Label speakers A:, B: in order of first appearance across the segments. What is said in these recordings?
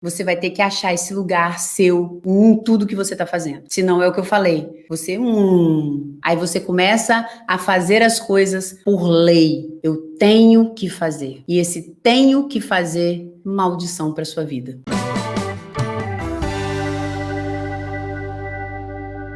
A: Você vai ter que achar esse lugar seu em tudo que você está fazendo. Se não é o que eu falei. Você, Aí você começa a fazer as coisas por lei. Eu tenho que fazer. E esse tenho que fazer, maldição para sua vida.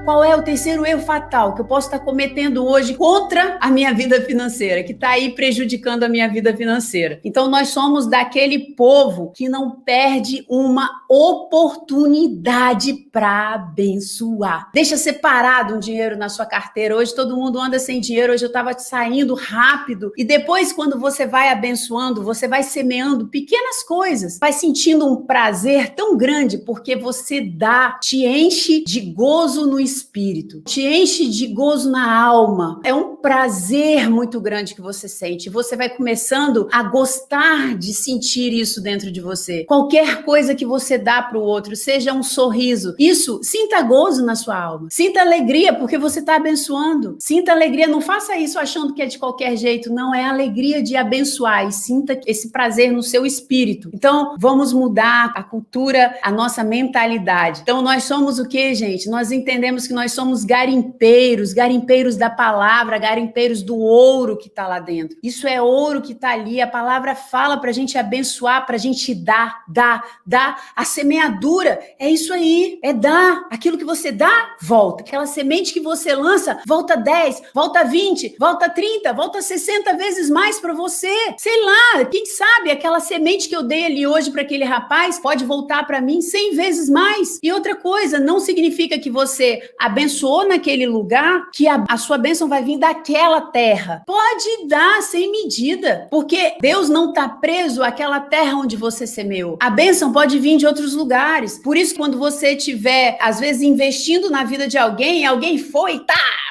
A: Qual é o terceiro erro fatal que eu posso estar cometendo hoje contra a minha vida financeira, que está aí prejudicando a minha vida financeira? Então, nós somos daquele povo que não perde uma oportunidade para abençoar. Deixa separado um dinheiro na sua carteira. Hoje todo mundo anda sem dinheiro. Hoje eu estava saindo rápido. E depois, quando você vai abençoando, você vai semeando pequenas coisas, vai sentindo um prazer tão grande, porque você dá, te enche de gozo no espírito, te enche de gozo na alma. É um prazer muito grande que você sente. Você vai começando a gostar de sentir isso dentro de você. Qualquer coisa que você dá para o outro, seja um sorriso, isso, sinta gozo na sua alma. Sinta alegria porque você está abençoando. Sinta alegria, não faça isso achando que é de qualquer jeito. Não, é a alegria de abençoar e sinta esse prazer no seu espírito. Então, vamos mudar a cultura, a nossa mentalidade. Então, nós somos o quê, gente? Nós entendemos que nós somos garimpeiros da palavra, garimpeiros do ouro que está lá dentro. Isso é ouro que está ali. A palavra fala para a gente abençoar, para a gente dar. A semeadura é isso aí, é dar. Aquilo que você dá, volta. Aquela semente que você lança, volta 10, volta 20, volta 30, volta 60 vezes mais para você. Sei lá, quem sabe aquela semente que eu dei ali hoje para aquele rapaz pode voltar para mim 100 vezes mais. E outra coisa, não significa que você abençoou naquele lugar, que a sua bênção vai vir daquela terra. Pode dar sem medida, porque Deus não está preso àquela terra onde você semeou. A bênção pode vir de outros lugares. Por isso, quando você estiver, às vezes, investindo na vida de alguém, alguém foi,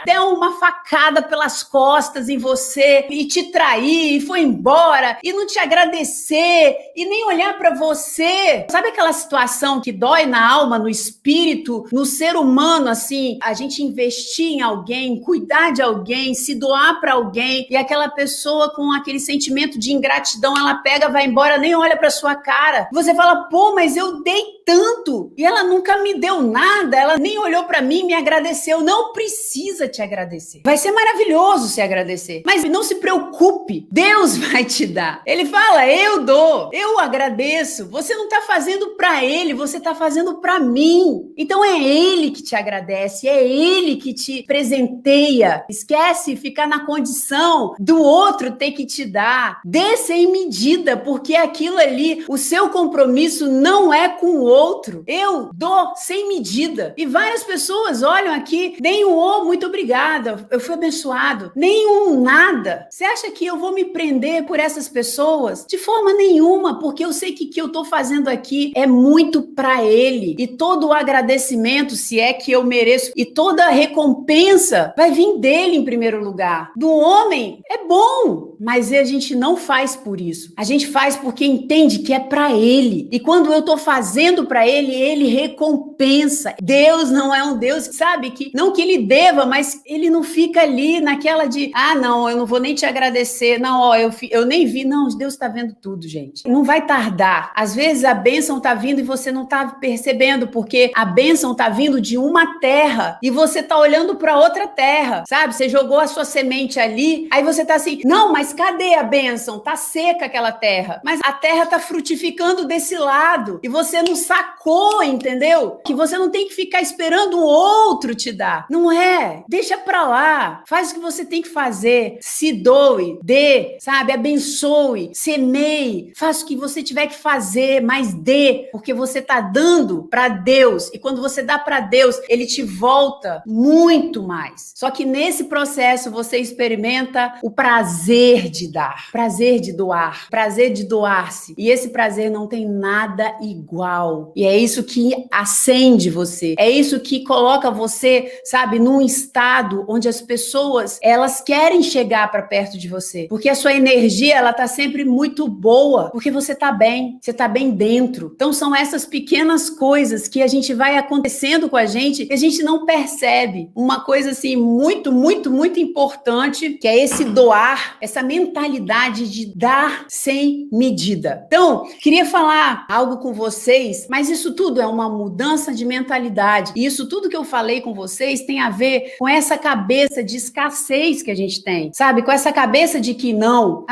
A: deu uma facada pelas costas em você e te trair, e foi embora, e não te agradecer, e nem olhar para você. Sabe aquela situação que dói na alma, no espírito, no ser humano, assim, a gente investir em alguém, cuidar de alguém, se doar para alguém, e aquela pessoa com aquele sentimento de ingratidão, ela pega, vai embora, nem olha para sua cara. Você fala, pô, mas eu dei tanto, e ela nunca me deu nada, ela nem olhou para mim, me agradeceu. Não precisa te agradecer. Vai ser maravilhoso se agradecer, mas não se preocupe, Deus vai te dar. Ele fala, eu dou, eu agradeço. Você não está fazendo para ele, você está fazendo para mim. Então é ele que te agradece, é ele que te presenteia. Esquece ficar na condição do outro ter que te dar. Dê sem medida, porque aquilo ali, o seu compromisso não é com o outro. Eu dou sem medida. E várias pessoas olham aqui, nem um muito obrigada, eu fui abençoado. Nenhum nada. Você acha que eu vou me prender por essas pessoas? De forma nenhuma, porque eu sei que o que eu tô fazendo aqui é muito para ele. E todo o agradecimento, se é que eu mereço, e toda a recompensa vai vir dele em primeiro lugar. Do homem é bom, mas a gente não faz por isso. A gente faz porque entende que é para ele. E quando eu tô fazendo para ele, ele recompensa. Deus não é um Deus, sabe, que não que ele deva, mas ele não fica ali naquela de, não, eu não vou nem te agradecer. Não, ó, eu nem vi. Não, Deus tá vendo tudo, gente. Não vai tardar. Às vezes a bênção tá vindo e você não tá percebendo, porque a bênção tá vindo de uma terra e você tá olhando para outra terra, sabe? Você jogou a sua semente ali, aí você tá assim, não, mas cadê a bênção? Tá seca aquela terra. Mas a terra tá frutificando desse lado e você não sacou, entendeu? Que você não tem que ficar esperando o outro te dar. Não é. Deixa pra lá. Faz o que você tem que fazer. Se doe, dê, sabe? Abençoe, semeie. Faça o que você tiver que fazer, mas dê, porque você tá dando pra Deus. E quando você dá pra Deus, ele te volta muito mais. Só que nesse processo você experimenta o prazer de dar, prazer de doar, prazer de doar-se. E esse prazer não tem nada igual. E é isso que acende você. É isso que coloca você, sabe, num estado onde as pessoas, elas querem chegar para perto de você. Porque a sua energia, ela tá sempre muito boa, porque você tá bem, você tá bem dentro. Então são essas pequenas coisas que a gente vai acontecendo com a gente, e a gente gente não percebe uma coisa assim muito, muito, muito importante, que é esse doar, essa mentalidade de dar sem medida. Então, queria falar algo com vocês, mas isso tudo é uma mudança de mentalidade. E isso tudo que eu falei com vocês tem a ver com essa cabeça de escassez que a gente tem, sabe? Com essa cabeça de que não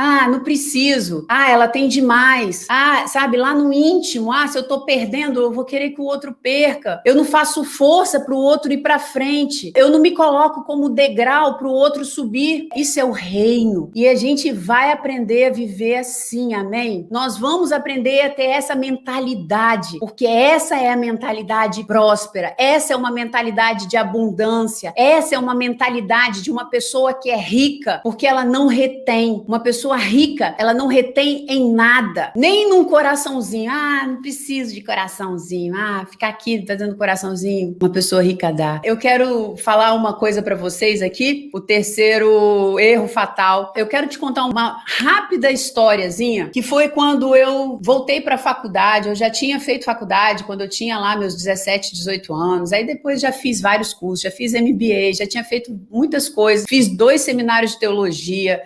A: preciso, ela tem demais, sabe? Lá no íntimo, se eu tô perdendo, eu vou querer que o outro perca. Eu não faço força para o outro ir para frente. Eu não me coloco como degrau para o outro subir. Isso é o reino. E a gente vai aprender a viver assim, amém? Nós vamos aprender a ter essa mentalidade, porque essa é a mentalidade próspera. Essa é uma mentalidade de abundância. Essa é uma mentalidade de uma pessoa que é rica, porque ela não retém. Uma pessoa rica, ela não retém em nada, nem num coraçãozinho. Não preciso de coraçãozinho. Ficar aqui fazendo coraçãozinho. Uma pessoa rica dá. Eu quero falar uma coisa para vocês aqui, o terceiro erro fatal. Eu quero te contar uma rápida historiazinha, que foi quando eu voltei para a faculdade. Eu já tinha feito faculdade quando eu tinha lá meus 17, 18 anos. Aí depois já fiz vários cursos, já fiz MBA, já tinha feito muitas coisas. Fiz 2 seminários de teologia.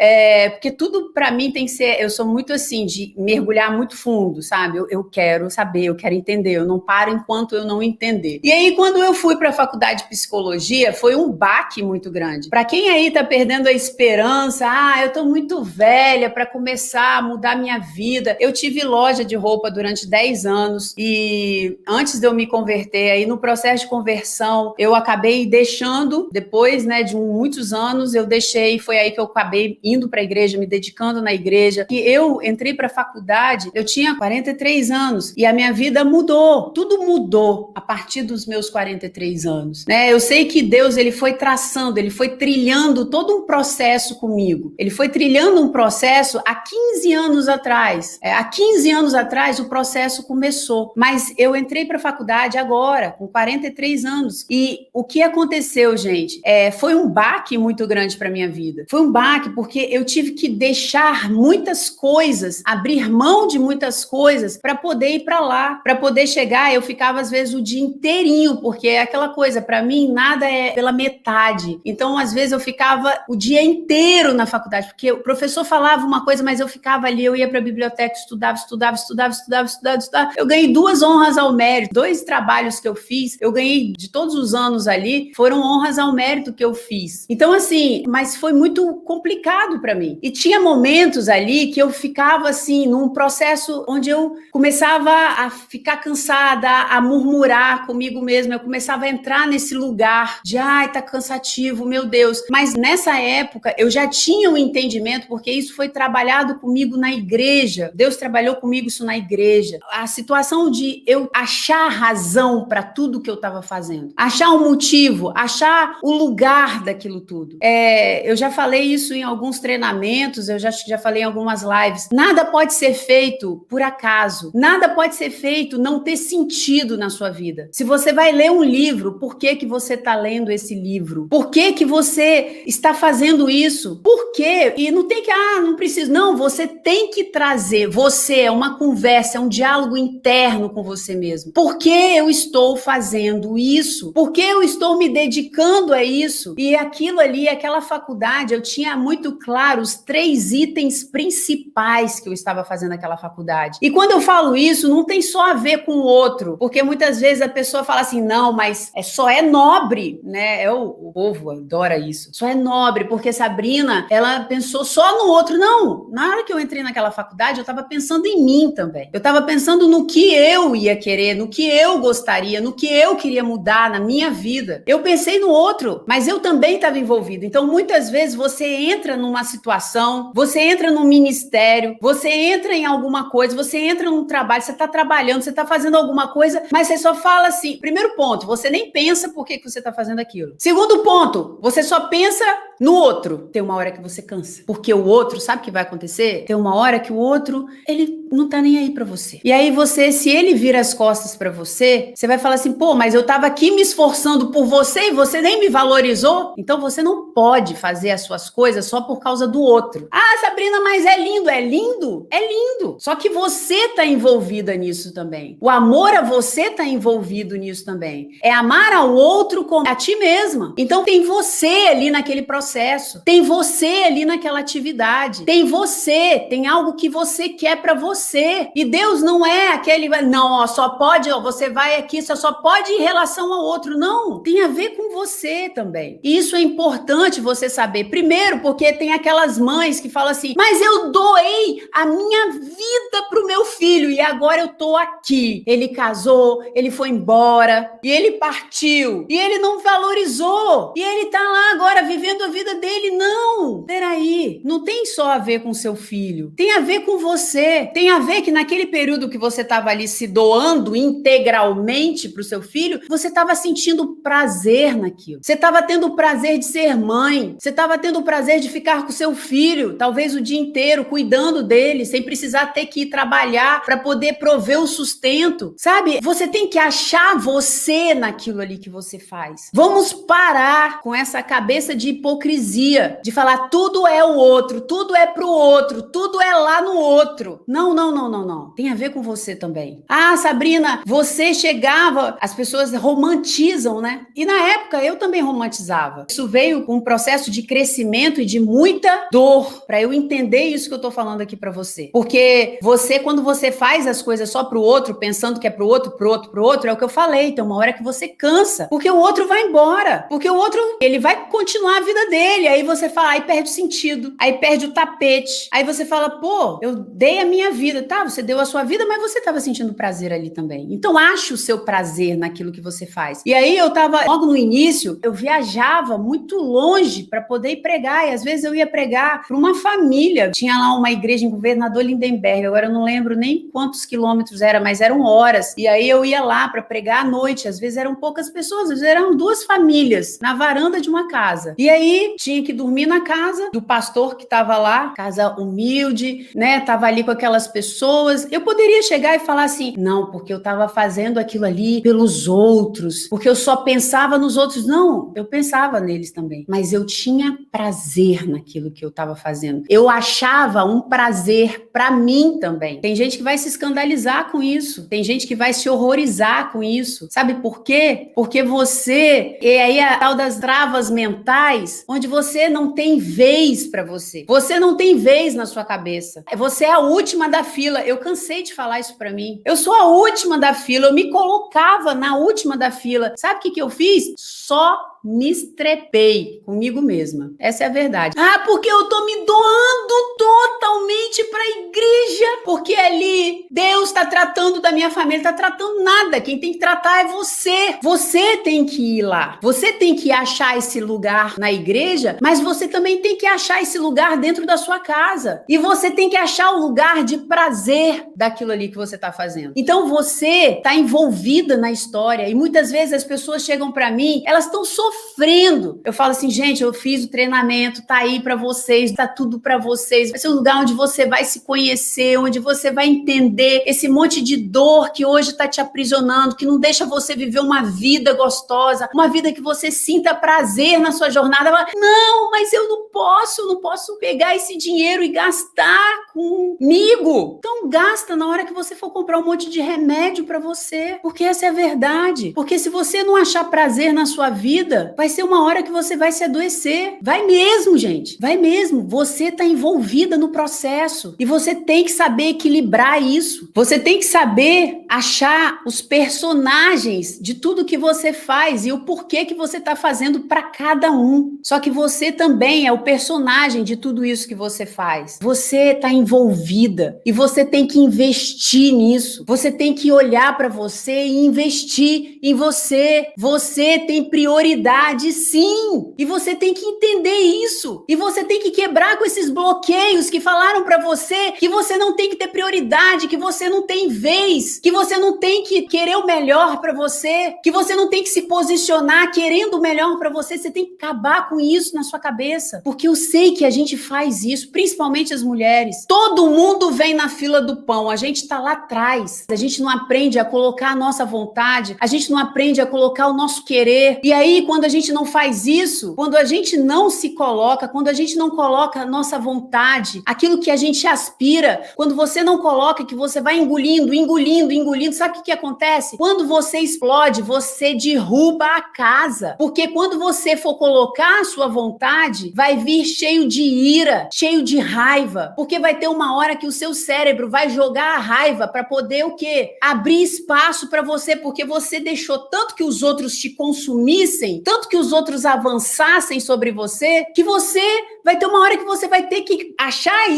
A: Porque tudo para mim tem que ser... Eu sou muito assim, de mergulhar muito fundo, sabe? Eu quero saber, eu quero entender. Eu não paro enquanto eu não entender. E aí, quando eu fui para a faculdade de psicologia, foi um baque muito grande. Para quem aí tá perdendo a esperança, eu tô muito velha para começar a mudar minha vida. Eu tive loja de roupa durante 10 anos e antes de eu me converter, aí no processo de conversão, eu acabei deixando, depois, né, de muitos anos, eu deixei, foi aí que eu acabei indo para a igreja, me dedicando na igreja. E eu entrei para a faculdade, eu tinha 43 anos e a minha vida mudou. Tudo mudou a partir dos meus 43 anos, né? Eu sei que Deus, ele foi traçando, ele foi trilhando todo um processo comigo. Ele foi trilhando um processo há 15 anos atrás. Há 15 anos atrás o processo começou, mas eu entrei para a faculdade agora, com 43 anos. E o que aconteceu, gente? Foi um baque muito grande para minha vida. Foi um baque porque eu tive que deixar muitas coisas, abrir mão de muitas coisas para poder ir para lá, para poder chegar. Eu ficava às vezes o dia inteirinho, porque é aquela coisa, para mim nada é pela metade. Então, às vezes eu ficava o dia inteiro na faculdade, porque o professor falava uma coisa, mas eu ficava ali, eu ia para a biblioteca, estudava. Eu ganhei 2 honras ao mérito, 2 trabalhos que eu fiz, eu ganhei de todos os anos ali, foram honras ao mérito que eu fiz. Então, assim, mas foi muito complicado para mim. E tinha momentos ali que eu ficava assim, num processo onde eu começava a ficar cansada, a murmurar comigo mesma, eu começava a entrar nesse lugar de, tá cansativo, meu Deus. Mas nessa época, eu já tinha um entendimento, porque isso foi trabalhado comigo na igreja. Deus trabalhou comigo isso na igreja. A situação de eu achar razão para tudo que eu estava fazendo. Achar um motivo, achar o lugar daquilo tudo. Eu já falei isso em alguns treinamentos, eu já falei em algumas lives. Nada pode ser feito por acaso. Nada pode ser feito não ter sentido na sua vida. Se você vai ler um livro, por que que você está lendo esse livro? Por que que você está fazendo isso? Por quê? E não tem que, não preciso. Não, você tem que trazer. Você é uma conversa, é um diálogo interno com você mesmo. Por que eu estou fazendo isso? Por que eu estou me dedicando a isso? E aquilo ali, aquela faculdade, eu tinha muito claro os 3 itens principais que eu estava fazendo naquela faculdade. E quando eu falo isso, não tem só a ver com o outro, porque muitas vezes a pessoa fala assim, não, mas só é nobre, né? O povo adora isso. Só é nobre, porque Sabrina, ela pensou só no outro. Não, na hora que eu entrei naquela faculdade, eu estava pensando em mim também. Eu estava pensando no que eu ia querer, no que eu gostaria, no que eu queria mudar na minha vida. Eu pensei no outro, mas eu também estava envolvida. Então, muitas vezes, você entra numa situação, você entra num ministério, você entra em alguma coisa, você entra num trabalho, você está trabalhando, você está fazendo alguma coisa, mas você só fala assim, primeiro ponto, você nem pensa por que você está fazendo aquilo. Segundo ponto, você só pensa no outro, tem uma hora que você cansa. Porque o outro, sabe o que vai acontecer? Tem uma hora que o outro, ele não tá nem aí pra você. E aí você, se ele vira as costas pra você, você vai falar assim, pô, mas eu tava aqui me esforçando por você e você nem me valorizou? Então você não pode fazer as suas coisas só por causa do outro. Ah, Sabrina, mas é lindo. É lindo? É lindo. Só que você tá envolvida nisso também. O amor a você tá envolvido nisso também. É amar ao outro como a ti mesma. Então tem você ali naquele processo. Tem você ali naquela atividade. Tem você. Tem algo que você quer pra você. E Deus não é aquele, não, ó, só pode, ó, você vai aqui, você só pode em relação ao outro. Não. Tem a ver com você também. E isso é importante você saber. Primeiro, porque tem aquelas mães que falam assim, mas eu doei a minha vida pro meu filho e agora eu tô aqui. Ele casou, ele foi embora e ele partiu e ele não valorizou e ele tá lá agora vivendo a vida dele. Não, peraí, não tem só a ver com seu filho, tem a ver com você, tem a ver que naquele período que você tava ali se doando integralmente pro seu filho, você tava sentindo prazer naquilo, você tava tendo o prazer de ser mãe, você tava tendo o prazer de ficar com seu filho, talvez o dia inteiro cuidando dele, sem precisar ter que ir trabalhar para poder prover o sustento, sabe? Você tem que achar você naquilo ali que você faz. Vamos parar com essa cabeça de hipocrisia, de falar tudo é o outro, tudo é pro outro, tudo é lá no outro. Não, não, não, não, não. Tem a ver com você também. Ah, Sabrina, você chegava, as pessoas romantizam, né? E na época eu também romantizava. Isso veio com um processo de crescimento e de muita dor, para eu entender isso que eu tô falando aqui para você. Porque você, quando você faz as coisas só pro outro, pensando que é pro outro, é o que eu falei, tem uma hora que você cansa, porque o outro vai embora, porque o outro, ele vai continuar a vida dele, aí você fala, aí perde o sentido, aí perde o tapete, aí você fala, pô, eu dei a minha vida, tá, você deu a sua vida, mas você tava sentindo prazer ali também, então ache o seu prazer naquilo que você faz. E aí eu tava, logo no início, eu viajava muito longe para poder ir pregar, e às vezes eu ia pregar para uma família, tinha lá uma igreja em Governador Lindenberg, agora eu não lembro nem quantos quilômetros era, mas eram horas, e aí eu ia lá para pregar à noite, às vezes eram poucas pessoas, às vezes eram 2 famílias na varanda de uma casa, e aí tinha que dormir na casa do pastor que tava lá, casa humilde, né, tava ali com aquelas pessoas, eu poderia chegar e falar assim, não, porque eu tava fazendo aquilo ali pelos outros, porque eu só pensava nos outros, não, eu pensava neles também, mas eu tinha prazer naquilo que eu tava fazendo, eu achava um prazer pra mim também. Tem gente que vai se escandalizar com isso, tem gente que vai se horrorizar com isso, sabe por quê? Porque você, e aí a tal das travas mentais, onde você não tem vez pra você, você não tem vez na sua cabeça, você é a última da fila, eu cansei de falar isso pra mim, eu sou a última da fila, eu me colocava na última da fila, sabe o que eu fiz? Só me estrepei comigo mesma. Essa é a verdade. Ah, porque eu tô me doando totalmente para a igreja, porque ali Deus tá tratando da minha família, tá tratando nada. Quem tem que tratar é você. Você tem que ir lá. Você tem que achar esse lugar na igreja, mas você também tem que achar esse lugar dentro da sua casa. E você tem que achar o lugar de prazer daquilo ali que você tá fazendo. Então você tá envolvida na história e muitas vezes as pessoas chegam para mim, elas estão sofrendo. Eu falo assim, gente, eu fiz o treinamento, tá aí pra vocês, tá tudo pra vocês. Vai ser um lugar onde você vai se conhecer, onde você vai entender esse monte de dor que hoje tá te aprisionando, que não deixa você viver uma vida gostosa, uma vida que você sinta prazer na sua jornada. Não, mas eu não posso pegar esse dinheiro e gastar comigo. Então gasta na hora que você for comprar um monte de remédio pra você, porque essa é a verdade. Porque se você não achar prazer na sua vida, vai ser uma hora que você vai se adoecer. Vai mesmo, gente. Vai mesmo. Você tá envolvida no processo. E você tem que saber equilibrar isso. Você tem que saber achar os personagens de tudo que você faz e o porquê que você tá fazendo para cada um. Só que você também é o personagem de tudo isso que você faz. Você tá envolvida e você tem que investir nisso. Você tem que olhar para você e investir em você. Você tem prioridade prioridade, sim. E você tem que entender isso. E você tem que quebrar com esses bloqueios que falaram pra você que você não tem que ter prioridade, que você não tem vez, que você não tem que querer o melhor pra você, que você não tem que se posicionar querendo o melhor pra você. Você tem que acabar com isso na sua cabeça. Porque eu sei que a gente faz isso, principalmente as mulheres. Todo mundo vem na fila do pão. A gente tá lá atrás. A gente não aprende a colocar a nossa vontade. A gente não aprende a colocar o nosso querer. E aí, quando a gente não faz isso, quando a gente não se coloca, quando a gente não coloca a nossa vontade, aquilo que a gente aspira, quando você não coloca, que você vai engolindo, sabe o que acontece? Quando você explode, você derruba a casa. Porque quando você for colocar a sua vontade, vai vir cheio de ira, cheio de raiva. Porque vai ter uma hora que o seu cérebro vai jogar a raiva para poder o quê? Abrir espaço para você, porque você deixou tanto que os outros te consumissem, tanto que os outros avançassem sobre você, que você vai ter uma hora que você vai ter que achar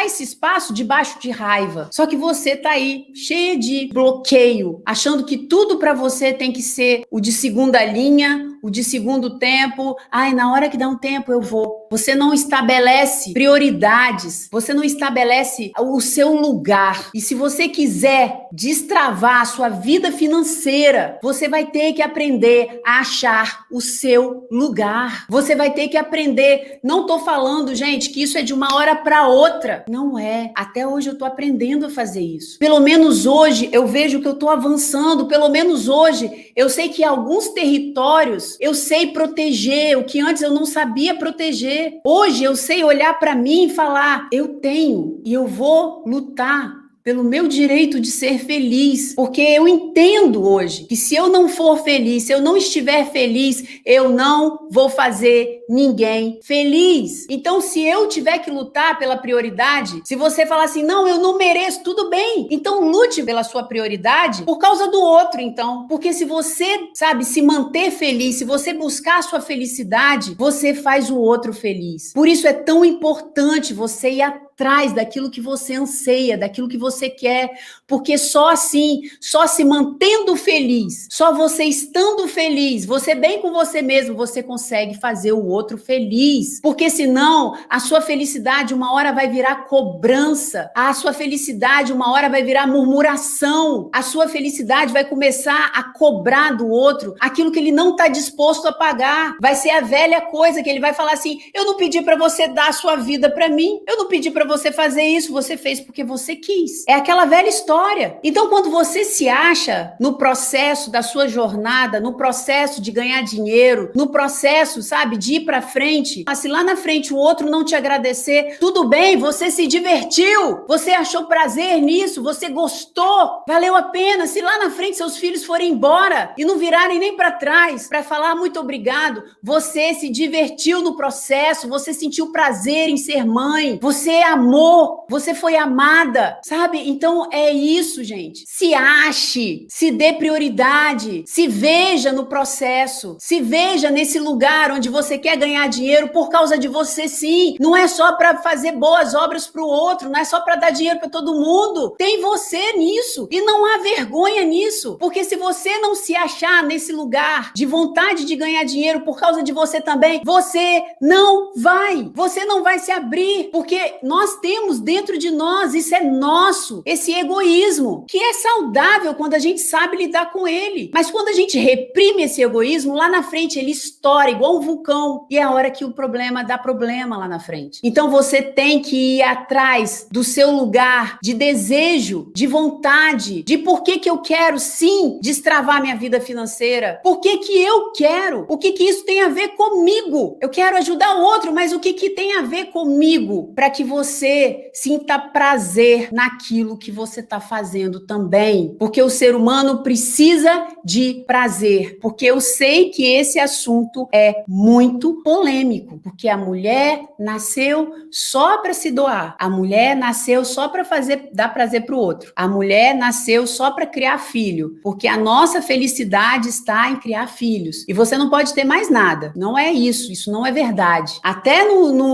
A: esse espaço debaixo de raiva. Só que você tá aí, cheia de bloqueio, achando que tudo para você tem que ser o de segunda linha, o de segundo tempo. Ai, na hora que dá um tempo eu vou. Você não estabelece prioridades, você não estabelece o seu lugar. E se você quiser destravar a sua vida financeira, você vai ter que aprender a achar o seu lugar. Você vai ter que aprender. Não tô falando, gente, que isso é de uma hora para outra. Não é. Até hoje eu tô aprendendo a fazer isso. Pelo menos hoje eu vejo que eu tô avançando. Pelo menos hoje eu sei que alguns territórios eu sei proteger, o que antes eu não sabia proteger. Hoje eu sei olhar para mim e falar, eu tenho e eu vou lutar pelo meu direito de ser feliz, porque eu entendo hoje que se eu não for feliz, se eu não estiver feliz, eu não vou fazer ninguém feliz. Então, se eu tiver que lutar pela prioridade, se você falar assim, não, eu não mereço, tudo bem. Então, lute pela sua prioridade por causa do outro, então. Porque se você, sabe, se manter feliz, se você buscar a sua felicidade, você faz o outro feliz. Por isso é tão importante você ir atrás daquilo que você anseia, daquilo que você quer, porque só assim, só se mantendo feliz, só você estando feliz, você bem com você mesmo, você consegue fazer o outro feliz, porque senão a sua felicidade uma hora vai virar cobrança, a sua felicidade uma hora vai virar murmuração, a sua felicidade vai começar a cobrar do outro aquilo que ele não está disposto a pagar, vai ser a velha coisa que ele vai falar assim, eu não pedi para você dar a sua vida para mim, eu não pedi para você fazer isso, você fez porque você quis. É aquela velha história. Então, quando você se acha no processo da sua jornada, no processo de ganhar dinheiro, no processo, sabe, de ir pra frente, se lá na frente o outro não te agradecer, tudo bem, você se divertiu, você achou prazer nisso, você gostou, valeu a pena. Se lá na frente seus filhos forem embora e não virarem nem pra trás pra falar muito obrigado, você se divertiu no processo, você sentiu prazer em ser mãe, você amou, você foi amada, sabe? Então é isso, gente. Se ache, se dê prioridade, se veja no processo, se veja nesse lugar onde você quer ganhar dinheiro por causa de você, sim. Não é só para fazer boas obras para o outro, não é só para dar dinheiro para todo mundo. Tem você nisso e não há vergonha nisso, porque se você não se achar nesse lugar de vontade de ganhar dinheiro por causa de você também, você não vai se abrir, porque nós temos dentro de nós, isso é nosso, esse egoísmo, que é saudável quando a gente sabe lidar com ele. Mas quando a gente reprime esse egoísmo, lá na frente ele estoura igual um vulcão. E é a hora que o problema dá problema lá na frente. Então você tem que ir atrás do seu lugar de desejo, de vontade, de por que eu quero sim destravar minha vida financeira. Por que eu quero? O que isso tem a ver comigo? Eu quero ajudar o outro, mas o que tem a ver comigo? Para que você sinta prazer naquilo que você está fazendo também, porque o ser humano precisa de prazer, porque eu sei que esse assunto é muito polêmico, porque a mulher nasceu só para se doar, a mulher nasceu só para dar prazer para o outro, a mulher nasceu só para criar filho, porque a nossa felicidade está em criar filhos, e você não pode ter mais nada, não é isso não é verdade. Até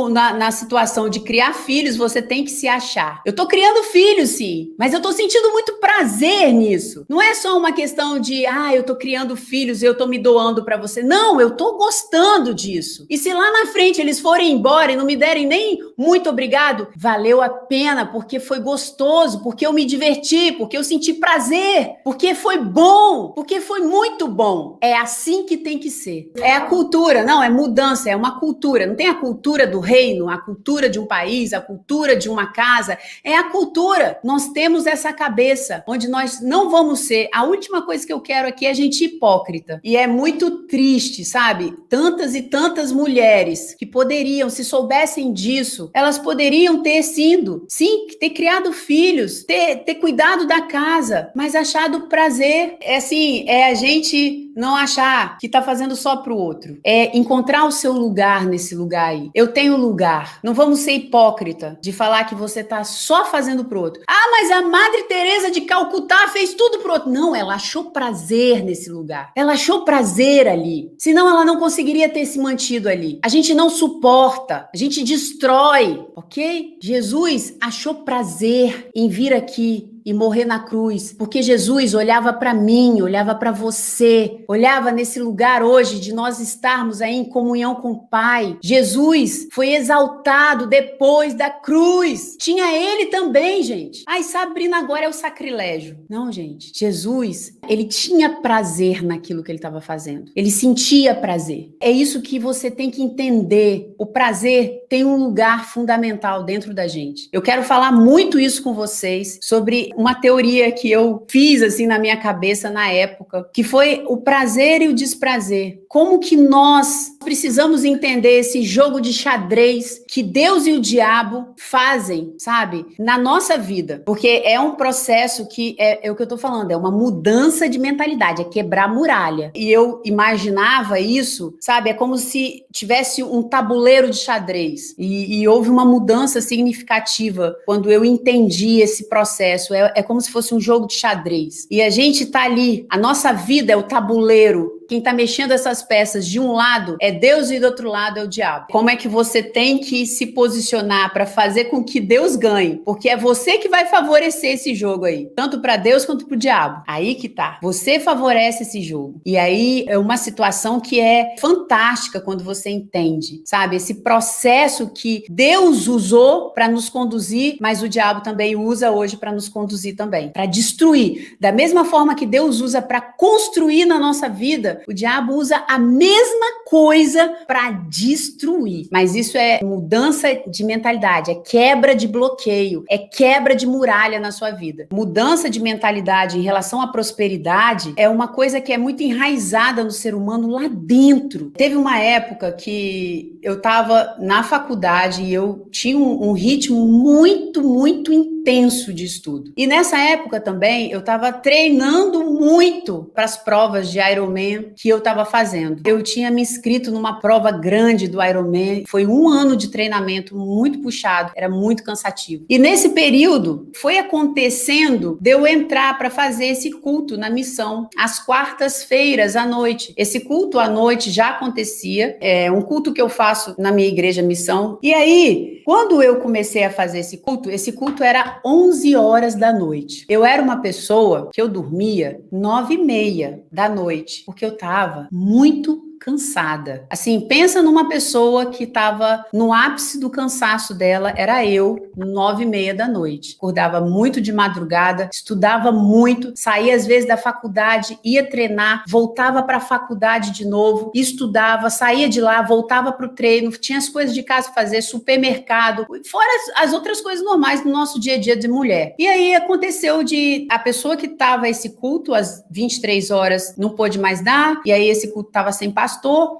A: na situação de criar filho, filhos, você tem que se achar. Eu tô criando filhos, sim, mas eu tô sentindo muito prazer nisso. Não é só uma questão de, eu tô criando filhos e eu tô me doando pra você. Não, eu tô gostando disso. E se lá na frente eles forem embora e não me derem nem muito obrigado, valeu a pena, porque foi gostoso, porque eu me diverti, porque eu senti prazer, porque foi bom, porque foi muito bom. É assim que tem que ser. É a cultura, não, é mudança, é uma cultura. Não tem a cultura do reino, a cultura de um país, a cultura de uma casa. É a cultura. Nós temos essa cabeça onde nós não vamos ser. A última coisa que eu quero aqui é gente hipócrita. E é muito triste, sabe? Tantas e tantas mulheres que poderiam, se soubessem disso, elas poderiam ter sido, sim, ter criado filhos, ter cuidado da casa, mas achado prazer. É assim, é a gente não achar que tá fazendo só pro outro. É encontrar o seu lugar nesse lugar aí. Eu tenho lugar. Não vamos ser hipócrita de falar que você tá só fazendo pro outro. Mas a Madre Teresa de Calcutá fez tudo pro outro. Não, ela achou prazer nesse lugar. Ela achou prazer ali. Senão ela não conseguiria ter se mantido ali. A gente não suporta, a gente destrói, ok? Jesus achou prazer em vir aqui e morrer na cruz, porque Jesus olhava para mim, olhava para você, olhava nesse lugar hoje de nós estarmos aí em comunhão com o Pai. Jesus foi exaltado depois da cruz. Tinha ele também, gente. Sabrina, agora é o sacrilégio. Não, gente. Jesus, ele tinha prazer naquilo que ele estava fazendo. Ele sentia prazer. É isso que você tem que entender. O prazer tem um lugar fundamental dentro da gente. Eu quero falar muito isso com vocês sobre uma teoria que eu fiz assim na minha cabeça na época, que foi o prazer e o desprazer. Como que nós precisamos entender esse jogo de xadrez que Deus e o diabo fazem, sabe? Na nossa vida. Porque é um processo que é o que eu tô falando, é uma mudança de mentalidade, é quebrar muralha. E eu imaginava isso, sabe? É como se tivesse um tabuleiro de xadrez. E houve uma mudança significativa quando eu entendi esse processo. É como se fosse um jogo de xadrez. E a gente tá ali, a nossa vida é o tabuleiro. Quem tá mexendo essas peças de um lado é Deus e do outro lado é o diabo. Como é que você tem que se posicionar para fazer com que Deus ganhe? Porque é você que vai favorecer esse jogo aí, tanto para Deus quanto para o diabo. Aí que tá. Você favorece esse jogo. E aí é uma situação que é fantástica quando você entende, sabe? Esse processo que Deus usou para nos conduzir, mas o diabo também usa hoje para nos conduzir também, para destruir. Da mesma forma que Deus usa para construir na nossa vida, o diabo usa a mesma coisa para destruir. Mas isso é mudança de mentalidade, é quebra de bloqueio, é quebra de muralha na sua vida. Mudança de mentalidade em relação à prosperidade é uma coisa que é muito enraizada no ser humano lá dentro. Teve uma época que eu estava na faculdade e eu tinha um ritmo muito intenso de estudo. E nessa época também eu estava treinando muito para as provas de Ironman que eu estava fazendo. Eu tinha me inscrito numa prova grande do Ironman, foi 1 ano de treinamento muito puxado, era muito cansativo. E nesse período foi acontecendo de eu entrar para fazer esse culto na missão, às quartas-feiras à noite. Esse culto à noite já acontecia, é um culto que eu faço na minha igreja missão. E aí, quando eu comecei a fazer esse culto era 11 horas da noite. Eu era uma pessoa que eu dormia 9h30 da noite, porque eu estava muito cansada. Assim, pensa numa pessoa que estava no ápice do cansaço dela, era eu, 9h30 da noite. Acordava muito de madrugada, estudava muito, saía às vezes da faculdade, ia treinar, voltava para a faculdade de novo, estudava, saía de lá, voltava para o treino, tinha as coisas de casa para fazer, supermercado, fora as outras coisas normais do nosso dia a dia de mulher. E aí aconteceu de a pessoa que estava esse culto às 23 horas não pôde mais dar, e aí esse culto estava sem pastor,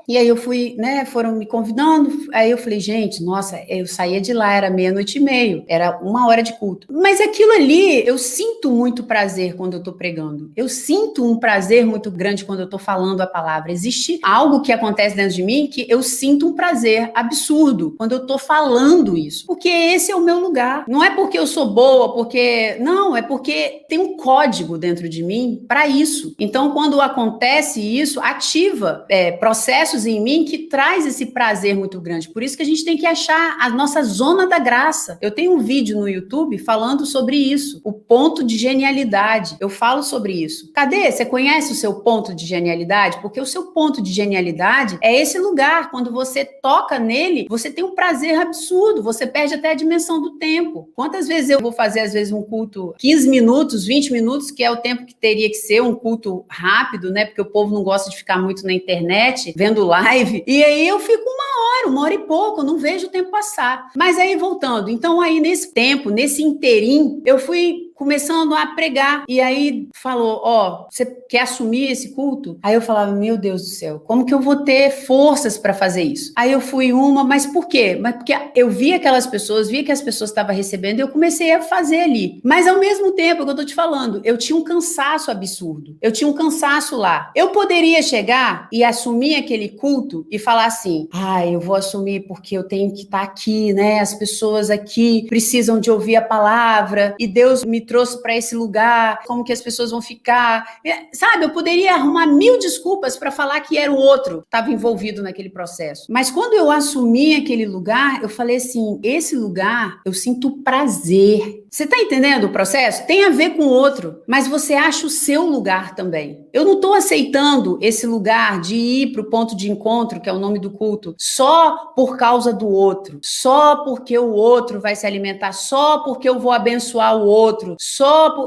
A: e aí eu fui, foram me convidando, aí eu falei, gente, nossa, eu saía de lá, era 00:30, era 1 hora de culto. Mas aquilo ali, eu sinto muito prazer quando eu tô pregando. Eu sinto um prazer muito grande quando eu tô falando a palavra. Existe algo que acontece dentro de mim que eu sinto um prazer absurdo quando eu tô falando isso. Porque esse é o meu lugar. Não é porque eu sou boa, porque... Não, é porque tem um código dentro de mim para isso. Então, quando acontece isso, ativa processos em mim que traz esse prazer muito grande. Por isso que a gente tem que achar a nossa zona da graça. Eu tenho um vídeo no YouTube falando sobre isso, o ponto de genialidade. Eu falo sobre isso. Cadê? Você conhece o seu ponto de genialidade? Porque o seu ponto de genialidade é esse lugar. Quando você toca nele, você tem um prazer absurdo. Você perde até a dimensão do tempo. Quantas vezes eu vou fazer, às vezes, um culto 15 minutos, 20 minutos, que é o tempo que teria que ser um culto rápido, né? Porque o povo não gosta de ficar muito na internet, vendo live. E aí eu fico uma hora e pouco, não vejo o tempo passar. Mas aí, voltando, então aí nesse tempo, nesse interim, eu fui começando a pregar, e aí falou, você quer assumir esse culto? Aí eu falava, meu Deus do céu, como que eu vou ter forças para fazer isso? Aí eu fui mas por quê? Mas porque eu vi aquelas pessoas, via que as pessoas estavam recebendo, e eu comecei a fazer ali. Mas ao mesmo tempo, que eu tô te falando, eu tinha um cansaço absurdo, eu tinha um cansaço lá. Eu poderia chegar e assumir aquele culto e falar assim, eu vou assumir porque eu tenho que estar aqui, né? As pessoas aqui precisam de ouvir a palavra, e Deus me trouxe para esse lugar, como que as pessoas vão ficar, sabe? Eu poderia arrumar 1000 desculpas para falar que era o outro que estava envolvido naquele processo. Mas quando eu assumi aquele lugar, eu falei assim, esse lugar eu sinto prazer. Você está entendendo o processo? Tem a ver com o outro, mas você acha o seu lugar também. Eu não estou aceitando esse lugar de ir para o ponto de encontro, que é o nome do culto, só por causa do outro, só porque o outro vai se alimentar, só porque eu vou abençoar o outro,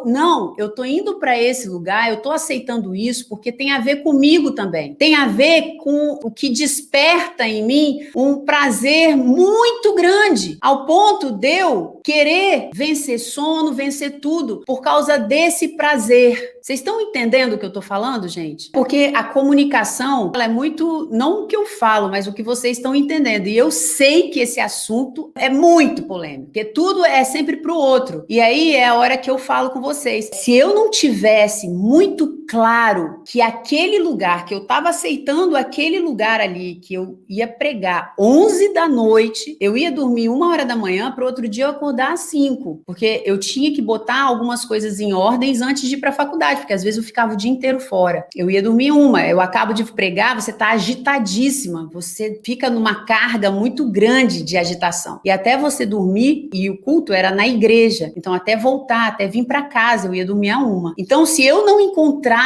A: Não, eu estou indo para esse lugar, eu estou aceitando isso porque tem a ver comigo também. Tem a ver com o que desperta em mim um prazer muito grande, ao ponto de eu querer vencer sono, vencer tudo, por causa desse prazer. Vocês estão entendendo o que eu estou falando, gente? Porque a comunicação, ela é muito, não o que eu falo, mas o que vocês estão entendendo. E eu sei que esse assunto é muito polêmico, porque tudo é sempre para o outro. E aí é a hora que eu falo com vocês. Se eu não tivesse muito claro que aquele lugar, que eu estava aceitando aquele lugar ali, que eu ia pregar 11 da noite, eu ia dormir 1h da manhã, para o outro dia eu acordar às 5, porque eu tinha que botar algumas coisas em ordens antes de ir para a faculdade, porque às vezes eu ficava o dia inteiro fora. Eu ia dormir eu acabo de pregar, você está agitadíssima, você fica numa carga muito grande de agitação. E até você dormir, e o culto era na igreja, então até voltar, até vir para casa, eu ia dormir à 1. Então, se eu não encontrasse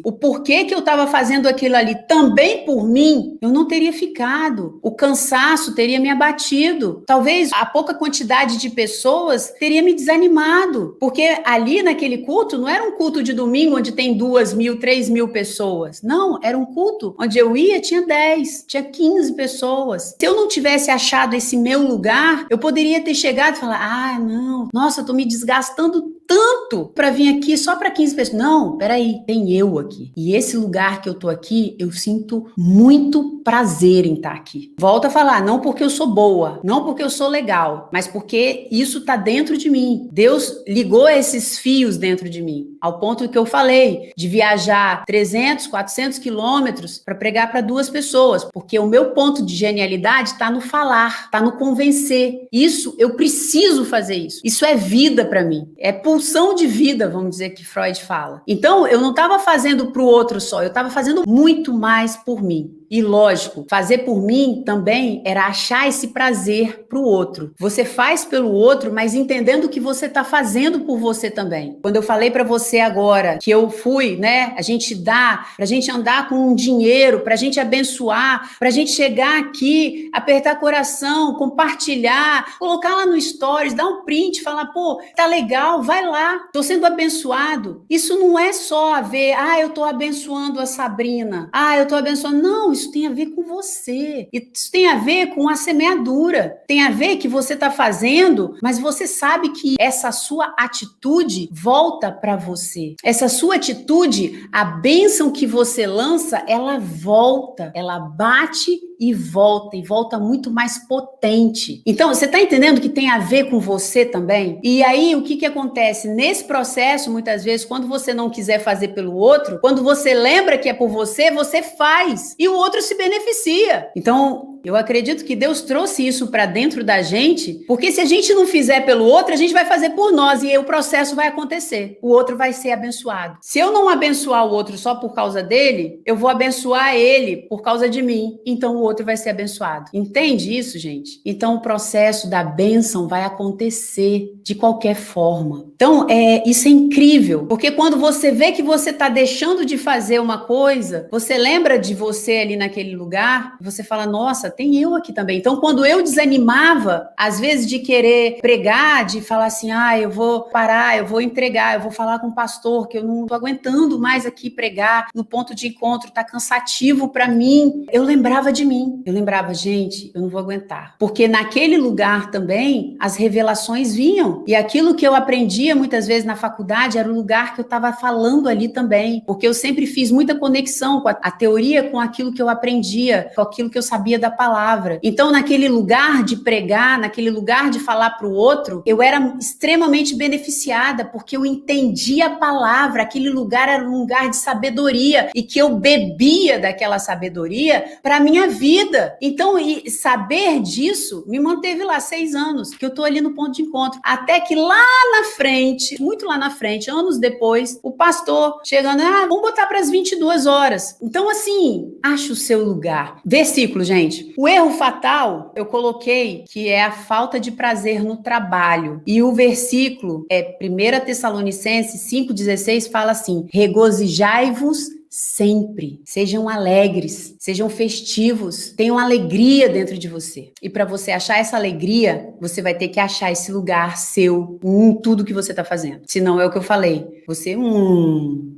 A: o porquê que eu estava fazendo aquilo ali também por mim, eu não teria ficado. O cansaço teria me abatido. Talvez a pouca quantidade de pessoas teria me desanimado, porque ali naquele culto não era um culto de domingo onde tem 2.000, 3.000 pessoas. Não, era um culto onde eu ia, tinha 10, tinha 15 pessoas. Se eu não tivesse achado esse meu lugar, eu poderia ter chegado e falar, não, nossa, eu tô me desgastando tanto para vir aqui só para 15 pessoas. Não, peraí, tem eu aqui. E esse lugar que eu tô aqui, eu sinto muito prazer em estar aqui. Volto a falar, não porque eu sou boa, não porque eu sou legal, mas porque isso tá dentro de mim. Deus ligou esses fios dentro de mim, ao ponto que eu falei de viajar 300, 400 quilômetros para pregar para 2 pessoas, porque o meu ponto de genialidade está no falar, está no convencer. Isso, eu preciso fazer isso. Isso é vida para mim. É pulsão de vida, vamos dizer que Freud fala. Então, eu não estava fazendo para o outro só, eu estava fazendo muito mais por mim. E lógico, fazer por mim também era achar esse prazer para o outro. Você faz pelo outro, mas entendendo que você está fazendo por você também. Quando eu falei para você agora que eu fui, né, a gente dá, para a gente andar com um dinheiro, para a gente abençoar, para a gente chegar aqui, apertar coração, compartilhar, colocar lá no Stories, dar um print, falar, pô, tá legal, vai lá, tô sendo abençoado. Isso não é só a ver, eu tô abençoando a Sabrina, eu tô abençoando, não, isso tem a ver com você. Isso tem a ver com a semeadura. Tem a ver que você está fazendo, mas você sabe que essa sua atitude volta para você. Essa sua atitude, a bênção que você lança, ela volta, ela bate e volta muito mais potente. Então, você está entendendo que tem a ver com você também? E aí, o que acontece? Nesse processo, muitas vezes, quando você não quiser fazer pelo outro, quando você lembra que é por você, você faz. E o outro se beneficia. Então, Eu acredito que Deus trouxe isso para dentro da gente, porque se a gente não fizer pelo outro, a gente vai fazer por nós e aí o processo vai acontecer. O outro vai ser abençoado. Se eu não abençoar o outro só por causa dele, eu vou abençoar ele por causa de mim. Então o outro vai ser abençoado. Entende isso, gente? Então o processo da bênção vai acontecer de qualquer forma. Então, isso é incrível, porque quando você vê que você está deixando de fazer uma coisa, você lembra de você ali naquele lugar, você fala, nossa, tem eu aqui também. Então, quando eu desanimava, às vezes de querer pregar, de falar assim, eu vou parar, eu vou entregar, eu vou falar com o pastor, que eu não tô aguentando mais aqui pregar no ponto de encontro, tá cansativo para mim. Eu lembrava de mim, eu lembrava, gente, eu não vou aguentar. Porque naquele lugar também, as revelações vinham, e aquilo que eu aprendia muitas vezes na faculdade era o lugar que eu estava falando ali também, porque eu sempre fiz muita conexão com a teoria, com aquilo que eu aprendia, com aquilo que eu sabia da palavra. Então, naquele lugar de pregar, naquele lugar de falar para o outro, eu era extremamente beneficiada, porque eu entendia a palavra, aquele lugar era um lugar de sabedoria, e que eu bebia daquela sabedoria para a minha vida. Então, saber disso me manteve lá 6 anos, que eu estou ali no ponto de encontro, até que lá na frente, muito lá na frente, anos depois, o pastor chegando, vamos botar para as 22 horas. Então, assim, acha o seu lugar. Versículo, gente. O erro fatal, eu coloquei que é a falta de prazer no trabalho. E o versículo é 1 Tessalonicenses 5,16, fala assim, regozijai-vos sempre, sejam alegres, sejam festivos, tenham alegria dentro de você. E para você achar essa alegria, você vai ter que achar esse lugar seu em tudo que você está fazendo. Senão é o que eu falei, você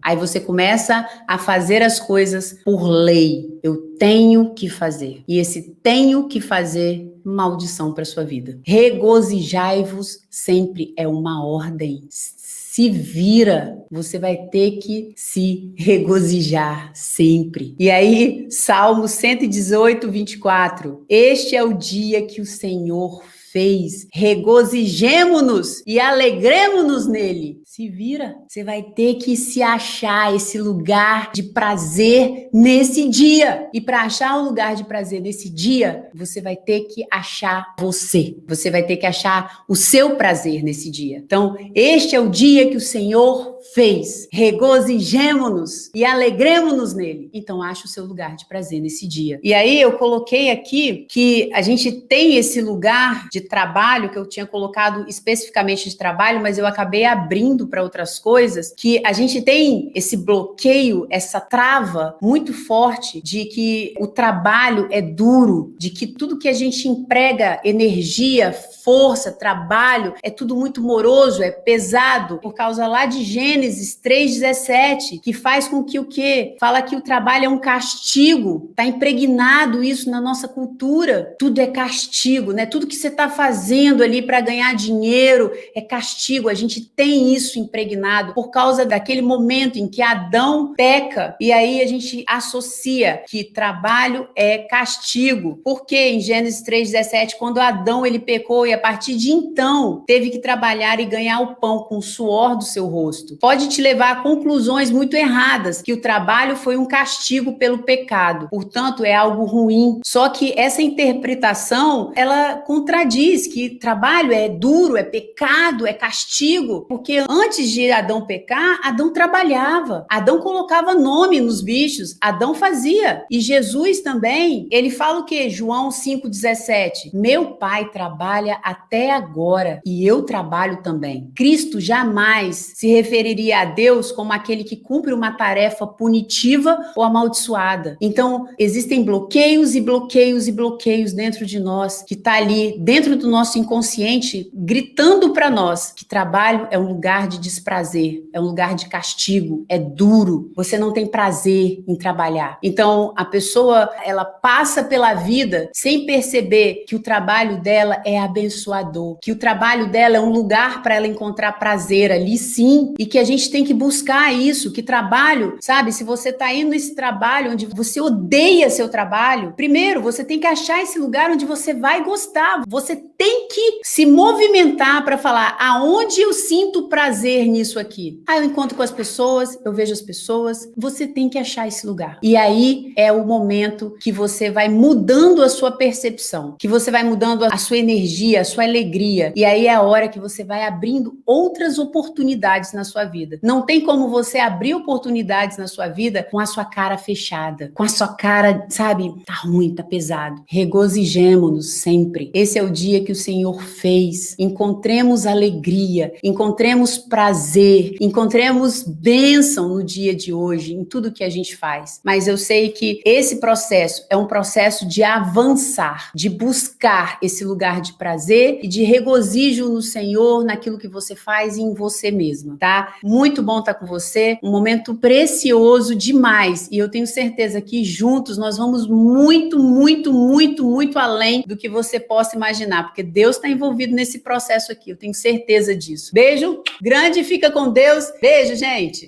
A: aí você começa a fazer as coisas por lei. Eu tenho que fazer. E esse tenho que fazer, maldição para sua vida. Regozijai-vos sempre é uma ordem. Se vira, você vai ter que se regozijar sempre. E aí, Salmo 118, 24. Este é o dia que o Senhor fez. Regozijemo-nos e alegremo-nos nele. Se vira, você vai ter que se achar esse lugar de prazer nesse dia. E para achar o lugar de prazer nesse dia, você vai ter que achar você. Você vai ter que achar o seu prazer nesse dia. Então, este é o dia que o Senhor fez. Regozijemo-nos e alegremo-nos nele. Então, acha o seu lugar de prazer nesse dia. E aí, eu coloquei aqui que a gente tem esse lugar de trabalho, que eu tinha colocado especificamente de trabalho, mas eu acabei abrindo para outras coisas, que a gente tem esse bloqueio, essa trava muito forte de que o trabalho é duro, de que tudo que a gente emprega, energia, força, trabalho, é tudo muito moroso, é pesado, por causa lá de Gênesis 3,17, que faz com que o quê? Fala que o trabalho é um castigo, tá impregnado isso na nossa cultura, tudo é castigo, né? Tudo que você tá fazendo ali para ganhar dinheiro é castigo, a gente tem isso impregnado por causa daquele momento em que Adão peca, e aí a gente associa que trabalho é castigo, porque em Gênesis 3,17, quando Adão ele pecou e a partir de então teve que trabalhar e ganhar o pão com o suor do seu rosto, pode te levar a conclusões muito erradas, que o trabalho foi um castigo pelo pecado, portanto é algo ruim. Só que essa interpretação, ela contradiz que trabalho é duro, é pecado, é castigo, porque antes de Adão pecar, Adão trabalhava, Adão colocava nome nos bichos, Adão fazia. E Jesus também, ele fala o quê? João 5,17, meu pai trabalha até agora e eu trabalho também. Cristo jamais se referiria a Deus como aquele que cumpre uma tarefa punitiva ou amaldiçoada. Então, existem bloqueios e bloqueios e bloqueios dentro de nós, que está ali dentro do nosso inconsciente, gritando para nós que trabalho é um lugar de desprazer, é um lugar de castigo, é duro, você não tem prazer em trabalhar. Então, a pessoa, ela passa pela vida sem perceber que o trabalho dela é abençoador, que o trabalho dela é um lugar para ela encontrar prazer ali sim, e que a gente tem que buscar isso, que trabalho, sabe, se você está indo nesse trabalho onde você odeia seu trabalho, primeiro, você tem que achar esse lugar onde você vai gostar, você tem que se movimentar para falar aonde eu sinto prazer nisso aqui. Eu encontro com as pessoas, eu vejo as pessoas. Você tem que achar esse lugar. E aí é o momento que você vai mudando a sua percepção, que você vai mudando a sua energia, a sua alegria. E aí é a hora que você vai abrindo outras oportunidades na sua vida. Não tem como você abrir oportunidades na sua vida com a sua cara fechada, com a sua cara, sabe, tá ruim, tá pesado. Regozijemo-nos sempre. Esse é o dia que o Senhor fez. Encontremos alegria, encontremos prazer, encontremos bênção no dia de hoje, em tudo que a gente faz. Mas eu sei que esse processo é um processo de avançar, de buscar esse lugar de prazer e de regozijo no Senhor, naquilo que você faz e em você mesma, tá? Muito bom estar com você, um momento precioso demais. E eu tenho certeza que juntos nós vamos muito, muito, muito, muito além do que você possa imaginar, porque Deus está envolvido nesse processo aqui, eu tenho certeza disso. Beijo grande, fica com Deus. Beijo, gente!